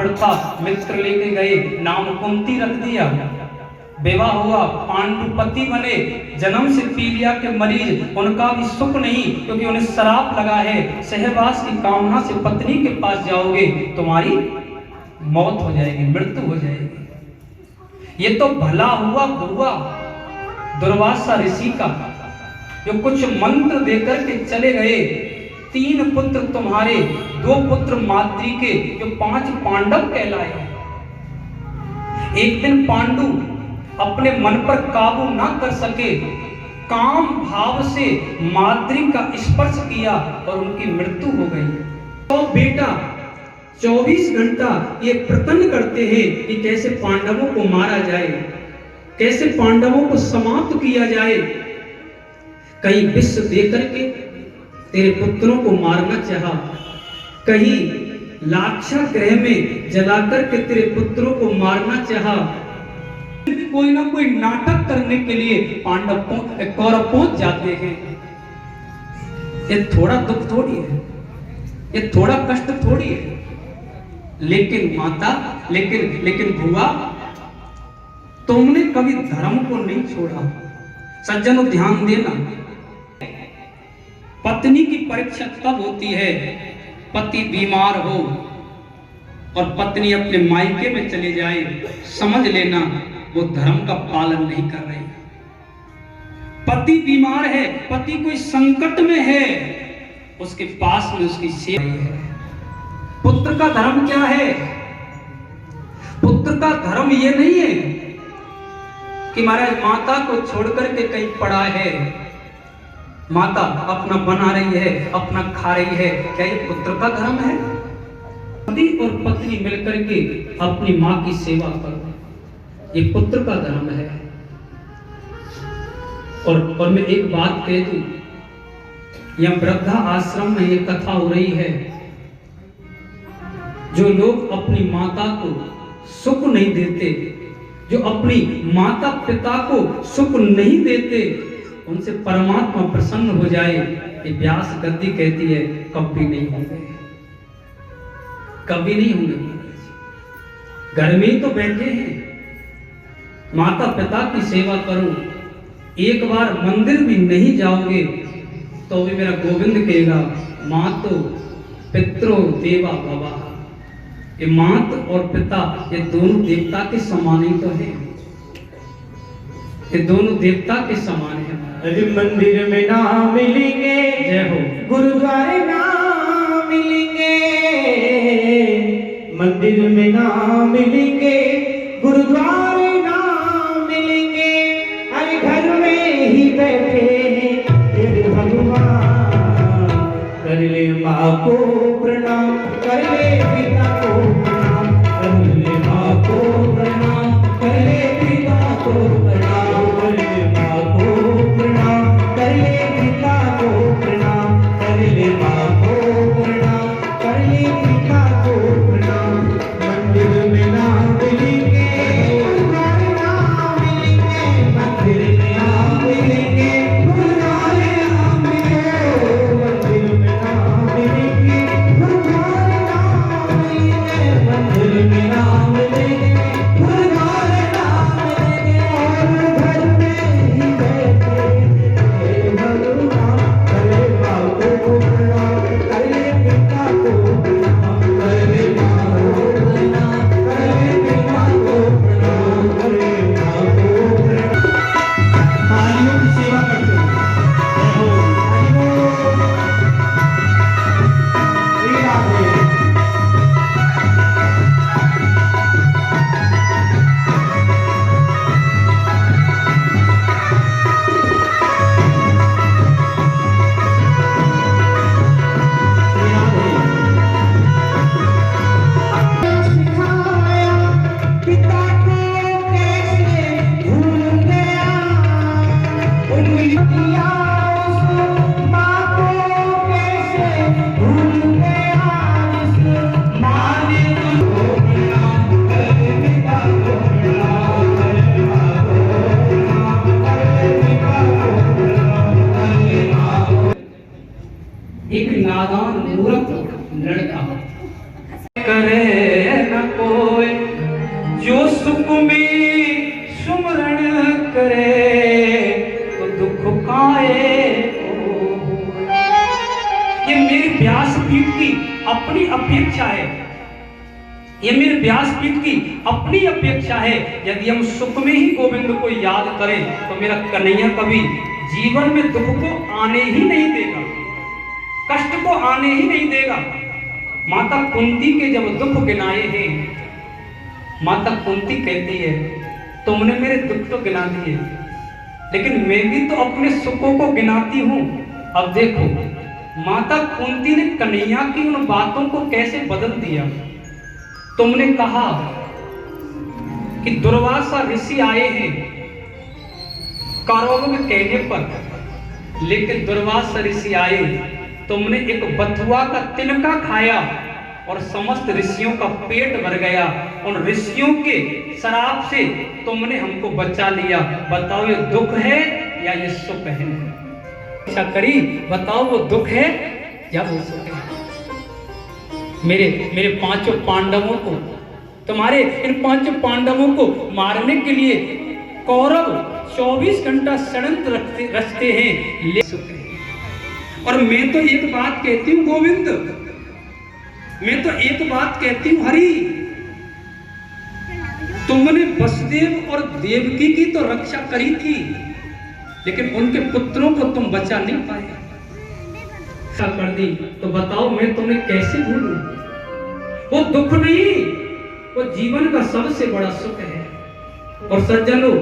ब्राह्मण था, मित्र लेके गए, नाम कुंती रख दिया। विवाह हुआ, पांडुपति बने, जन्म से पीलिया के मरीज, उनका भी सुख नहीं क्योंकि उन्हें श्राप लगा है, सहवास की कामना से पत्नी के पास जाओगे तुम्हारी मौत हो जाएगी, मृत्यु हो जाएगी। ये तो भला हुआ गुरुआ दुर्वासा ऋषि का, जो कुछ मंत्र देकर के चले गए। 3 पुत्र तुम्हारे, 2 पुत्र माद्री के, जो 5 पांडव कहलाए। एक दिन पांडु अपने मन पर काबू ना कर सके, काम भाव से माद्री का स्पर्श किया और उनकी मृत्यु हो गई। तो बेटा 24 घंटा ये प्रयत्न करते हैं कि कैसे पांडवों को मारा जाए, कैसे पांडवों को समाप्त किया जाए। कहीं विष देकर के तेरे पुत्रों को मारना चाहा, कहीं लाक्षा ग्रह में जलाकर के तेरे पुत्रों को मारना चाहा। कोई ना कोई नाटक करने के लिए पांडव कौरव पहुंच जाते हैं। ये थोड़ा दुख थोड़ी है, ये थोड़ा कष्ट थोड़ी है। लेकिन माता, लेकिन बुआ, तुमने कभी धर्म को नहीं छोड़ा। सज्जनों ध्यान देना, पत्नी की परीक्षा तब होती है पति बीमार हो और पत्नी अपने मायके में चले जाए, समझ लेना वो धर्म का पालन नहीं कर रही। पति बीमार है, पति कोई संकट में है, उसके पास में उसकी सेवा है। पुत्र का धर्म क्या है? पुत्र का धर्म ये नहीं है कि महाराज माता को छोड़कर के कहीं पड़ा है, माता अपना बना रही है, अपना खा रही है, क्या ये पुत्र का धर्म है? पति और पत्नी मिलकर के अपनी माँ की सेवा करो, ये पुत्र का धर्म है। और मैं एक बात कह दूं, यह वृद्धा आश्रम में ये कथा हो रही है। जो लोग अपनी माता को सुख नहीं देते, जो अपनी माता पिता को सुख नहीं देते, उनसे परमात्मा प्रसन्न हो जाए, ये व्यास गद्दी कहती है, कभी नहीं होंगे, कभी नहीं होंगे। घर में ही तो बैठे हैं, माता पिता की सेवा करो। एक बार मंदिर भी नहीं जाओगे तो भी मेरा गोविंद कहेगा, मातो पितरो देवा भवा। ये मात और पिता, ये दोनों देवता के समान ही तो है, ये दोनों देवता के समान है। अरे मंदिर में ना मिलेंगे, जय हो, गुरुद्वारे ना मिलेंगे, मंदिर में ना मिलेंगे, गुरुद्वारे ना मिलेंगे। अरे घर में ही बैठे हैं भगवान, कर ले माँ को प्रणाम, कर ले पिता को प्रणाम, कर ले माँ को प्रणाम, कर ले पिता को प्रणाम, कर ले माँ को प्रणाम, कर ले पिता को प्रणाम, कर ले माँ को प्रणाम, कर ले पिता को प्रणाम। मंदिर में ना मिलेंगे, गुरुद्वारे ना मिलेंगे, मंदिर में ना मिलेंगे, गुरुद्वारे ना मिलेंगे, मंदिर में ना मिलेंगे, सुख में सुमरण करे तो दुख काए को। ये मेरी व्यासपीठ की अपनी अपेक्षा है, ये मेरे व्यासपीठ की अपनी अपेक्षा है। यदि हम सुख में ही गोविंद को याद करें तो मेरा कन्हैया कभी जीवन में दुख को आने ही नहीं देगा, कष्ट को आने ही नहीं देगा। माता कुंती के जब दुख गिनाए हैं, माता कुंती कहती है तुमने मेरे दुख तो गिना दिए, लेकिन मैं भी तो अपने सुखों को गिनाती हूं। अब देखो माता कुंती ने कन्हैया की उन बातों को कैसे बदल दिया। तुमने कहा कि दुर्वासा ऋषि आए हैं कौरवों के कहने पर, लेकिन दुर्वासा ऋषि आए, तुमने एक बथुआ का तिनका खाया और समस्त ऋषियों का पेट भर गया। उन ऋषियों के शराब से तुमने हमको बचा लिया। बताओ ये दुख है या ये सुख है? अच्छा करी बताओ वो दुख है या वो सुख है? मेरे पांचों पांडवों को, तुम्हारे इन पांचों पांडवों को मारने के लिए कौरव 24 घंटा षड्यंत्र रचते हैं। और मैं तो एक बात कहती हूँ गोविंद, मैं तो एक बात कहती हूँ हरि, तुमने वसुदेव और देवकी की तो रक्षा करी थी, लेकिन उनके पुत्रों को तुम बचा नहीं पाए। कर दी तो बताओ मैं तुम्हें कैसे भूलूं? वो दुख नहीं, वो जीवन का सबसे बड़ा सुख है। और सज्जनों,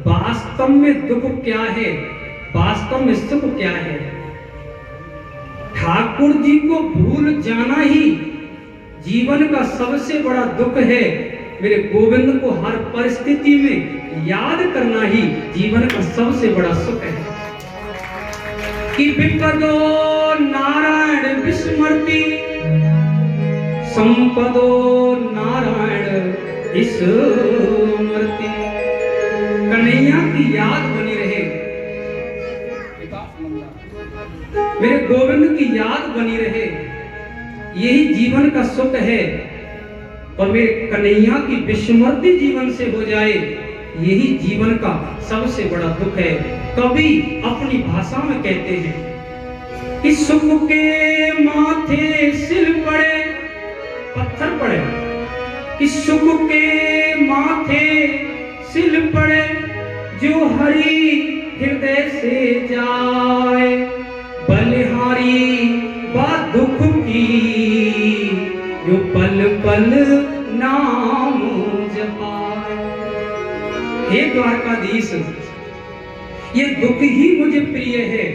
वास्तव में दुख क्या है, वास्तव में सुख क्या है? ठाकुर जी को भूल जाना ही जीवन का सबसे बड़ा दुख है। मेरे गोविंद को हर परिस्थिति में याद करना ही जीवन का सबसे बड़ा सुख है। कि विपदो नारायण विस्मृति, संपदो नारायण स्मृति। कन्हैया की याद बनी रहे, मेरे गोविंद की याद बनी रहे, यही जीवन का सुख है। और मेरे कन्हैया की विस्मृति जीवन से हो जाए, यही जीवन का सबसे बड़ा दुख है। कवि अपनी भाषा में कहते हैं कि सुख के माथे सिल पड़े, पत्थर पड़े, कि सुख के माथे सिल पड़े, जो हरि हृदय से जाए, बलिहारी बात दुख की, जो पल पल नाम जपाए। हे द्वारकाधीश, ये दुख ही मुझे प्रिय है,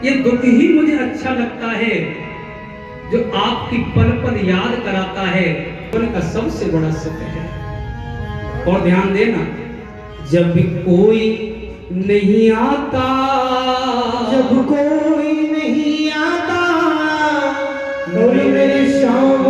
ये दुख ही मुझे अच्छा लगता है, जो आपकी पल पल याद कराता है, उनका सबसे बड़ा सुख है। और ध्यान देना, जब कोई नहीं आता, जब कोई नहीं आता, बोल मेरे शाम